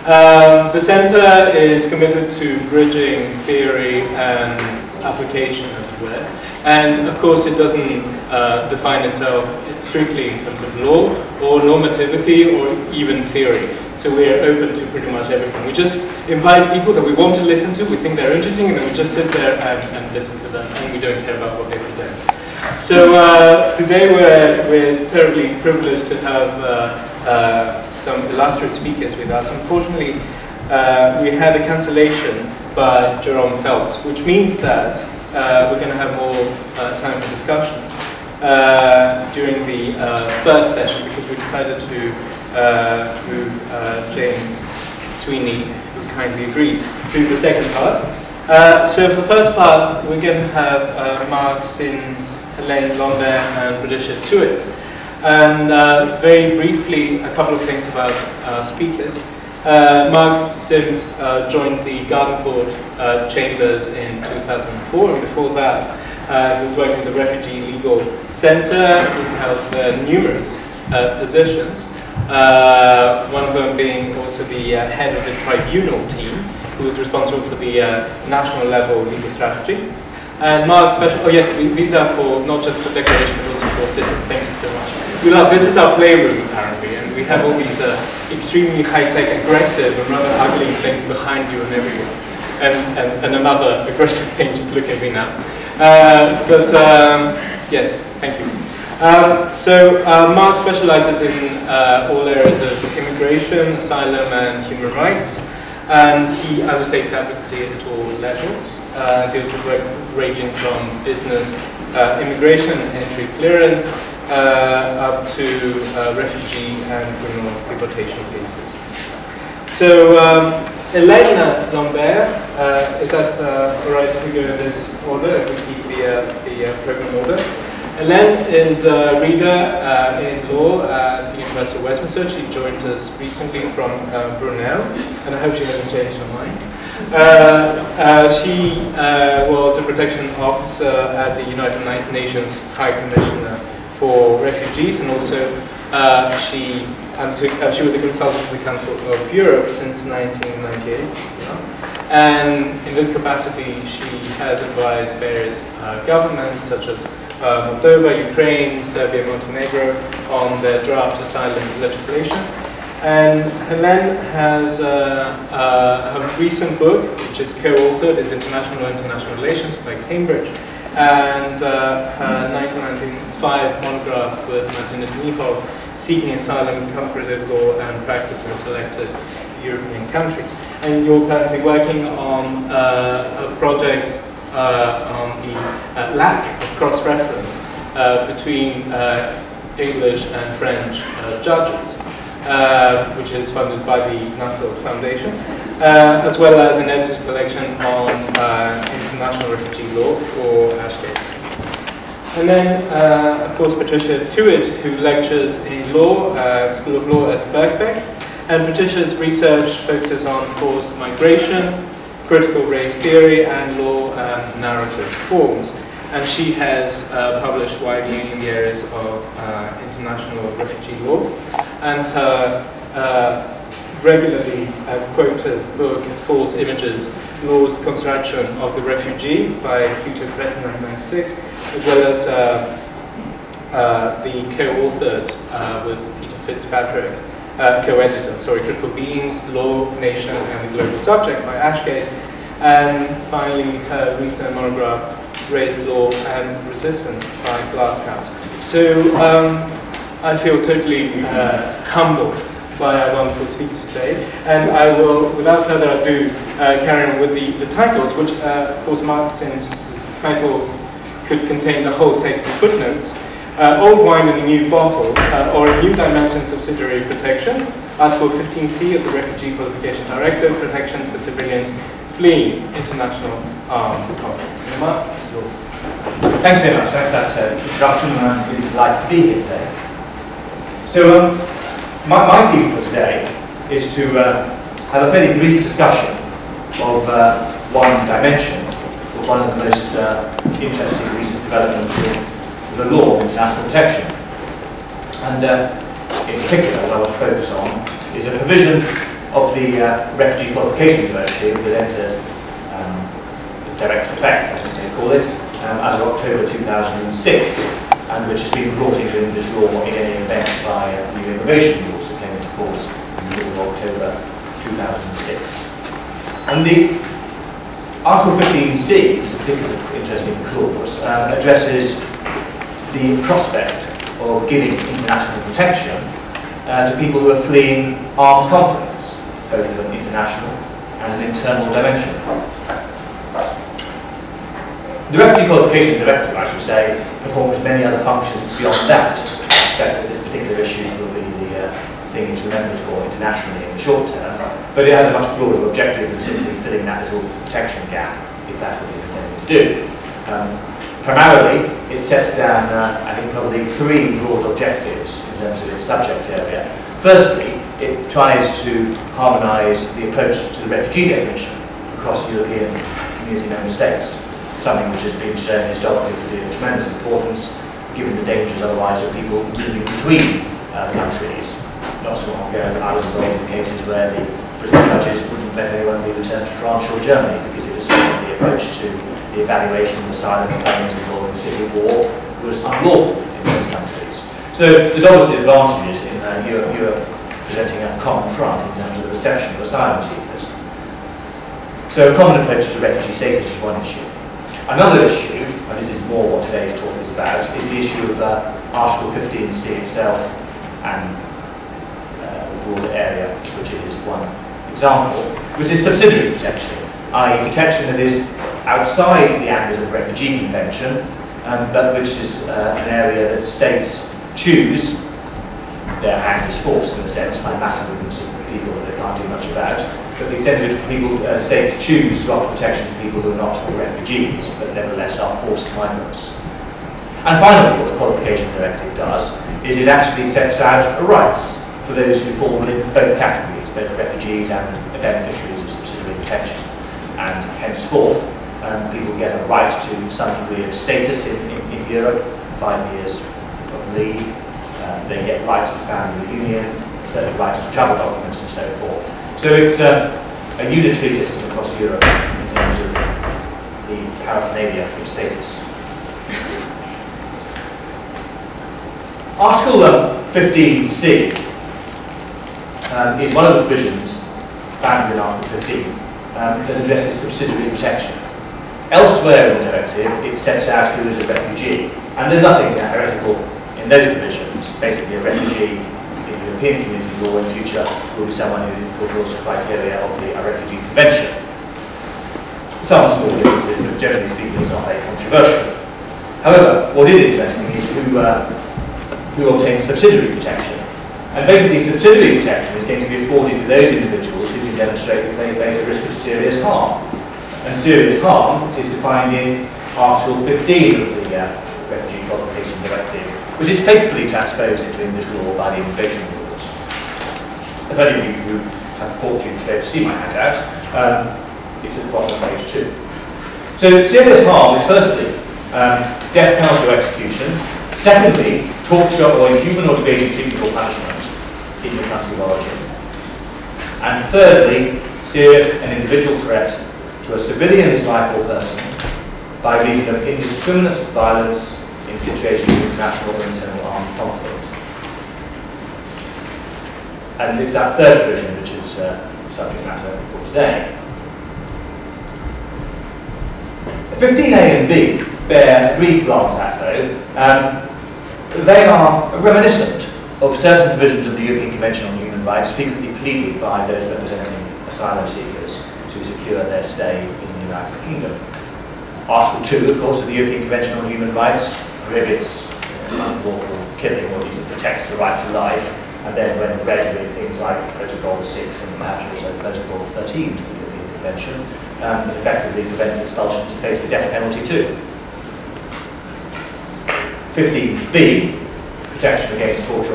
The Centre is committed to bridging theory and application, as it were. And of course, it doesn't define itself strictly in terms of law or normativity or even theory. So we're open to pretty much everything. We just invite people that we want to listen to, we think they're interesting, and then we just sit there and listen to them, and we don't care about what they present. So today we're terribly privileged to have some illustrious speakers with us. Unfortunately, we had a cancellation by Jerome Phelps, which means that we're going to have more time for discussion during the first session, because we decided to move James Sweeney, who kindly agreed, to the second part. So for the first part, we're going to have Mark Sims, Helene Lambert, and Patricia Tuitt. And very briefly, a couple of things about speakers. Mark Sims joined the Garden Court Chambers in 2004, and before that he was working at the Refugee Legal Centre. He held numerous positions, one of them being also the head of the tribunal team, who was responsible for the national level legal strategy. And Mark's special, oh yes, these are for, not just for decoration, but also for sitting. Thank you so much. We love, this is our playroom apparently, and we have all these extremely high-tech, aggressive and rather ugly things behind you and everywhere. And another aggressive thing, just look at me now. Yes, thank you. So Mark specializes in all areas of immigration, asylum and human rights. And he undertakes advocacy at all levels, deals with work ranging from business, immigration and entry clearance, up to refugee and criminal deportation cases. So Helene Lambert, is that all right if we go in this order, if we keep the program order? Helene is a reader in law at the University of Westminster. She joined us recently from Brunel, and I hope she hasn't changed her mind. She was a protection officer at the United Nations High Commissioner for Refugees, and also she was a consultant to the Council of Europe since 1998. And in this capacity, she has advised various governments, such as Moldova, Ukraine, Serbia, Montenegro, on their draft asylum legislation. And Helene has her recent book, which is co-authored, is International Relations by Cambridge, and her 1995 monograph with Martinez Nihol, Seeking Asylum, Comparative Law and Practice in Selected European Countries. And you're currently working on a project on the lack of cross-reference between English and French judges, which is funded by the Nuffield Foundation, as well as an edited collection on international refugee law for Ashgate. And then, of course, Patricia Tuitt, who lectures in law, School of Law at Birkbeck. And Patricia's research focuses on forced migration, critical race theory, and law and narrative forms. And she has published widely in the areas of international refugee law. And her regularly quoted book, False Images, Law's Construction of the Refugee by Pluto Press in 1996, as well as the co-authored with Peter Fitzpatrick, co-editor, Critical Beings, Law, Nation, and the Global Subject by Ashgate. And finally, her recent monograph, Race, Law, and Resistance by Glasshouse. So I feel totally humbled by our wonderful speakers today. And I will, without further ado, carry on with the titles, which, of course, Mark Sims' title could contain the whole text and footnotes. Old Wine in a New Bottle, or A New Dimension Subsidiary Protection, Article 15C of the Refugee Qualification Directive, Protection for Civilians Fleeing International Armed Conflicts. So Mark, it's yours. Thanks very much. Thanks for that introduction, and I'm really delighted to be here today. So my theme for today is to have a fairly brief discussion of one dimension, of one of the most interesting recent developments in the law of international protection. And in particular, what I want to focus on is a provision of the Refugee Qualification Directive that entered direct effect, I think they call it, as of October 2006, and which has been brought into English law in any event by new immigration rules that came into force in the middle of October 2006. And the Article 15C is a particularly interesting clause, addresses the prospect of giving international protection to people who are fleeing armed conflicts, both an international and an internal dimension. The Refugee Qualification Directive, I should say, performs many other functions beyond that. I expect that this particular issue will be the thing to remember for internationally in the short term, but it has a much broader objective than simply filling that little protection gap, if that's what it's intended to do. Primarily, it sets down, I think, probably three broad objectives in terms of its subject area. Firstly, it tries to harmonise the approach to the refugee definition across European community member states, something which has been shown historically to be of tremendous importance, given the dangers otherwise of people moving between countries. Not so long ago, I was involved in cases where the British judges wouldn't let anyone be returned to France or Germany because it was saying the approach to the evaluation of asylum claims involving civil war was unlawful in those countries. So there's obviously advantages in Europe presenting a common front in terms of the reception of asylum seekers. So a common approach to refugee status is one issue. Another issue, and this is more what today's talk is about, is the issue of Article 15C itself and the broader area, which is one example, which is subsidiary protection, i.e. protection that is outside the ambit of the Refugee Convention, but which is an area that states choose. Their hand is forced, in a sense, by massive movements of people that they can't do much about. But the extent to which people, states choose to offer protection to people who are not refugees, but nevertheless are forced migrants. And finally, what the Qualification Directive does is it actually sets out rights for those who fall within both categories, both refugees and beneficiaries of subsidiary protection. And henceforth, people get a right to some degree of status in Europe, 5 years of leave. They get rights to family reunion, certain rights to travel documents and so forth. So it's a unitary system across Europe in terms of the paraphernalia of status. Article 15C is one of the provisions found in Article 15 that addresses subsidiary protection. Elsewhere in the directive, it sets out who is a refugee, and there's nothing heretical in those provisions. Basically, a refugee in European community law in future will be someone who fulfills the criteria of the Refugee Convention. Some small differences, but generally speaking, it's not very controversial. However, what is interesting is who obtains subsidiary protection. And basically, subsidiary protection is going to be afforded to those individuals who can demonstrate that they face a risk of serious harm. And serious harm is defined in Article 15 of the Refugee Qualification Directive, which is faithfully transposed into English law by the immigration rules. If any of you who have the fortune to be able to see my handout, it's at the bottom of page 2. So serious harm is firstly death penalty or execution, secondly torture or inhuman or degrading treatment or punishment in your country of origin, and thirdly serious and individual threat to a civilian's life or person by reason of indiscriminate violence in situations of international or internal armed conflict. And it's that third provision which is subject matter for today. 15A and B bear a brief glance at though. They are reminiscent of certain provisions of the European Convention on Human Rights frequently pleaded by those representing asylum seekers to secure their stay in the United Kingdom. Article 2, of course, of the European Convention on Human Rights prohibits unlawful killing, or at least it protects the right to life, and then when read with things like Protocol 6 and perhaps also Protocol 13 to the European Convention, it effectively prevents expulsion to face the death penalty too. 15B, protection against torture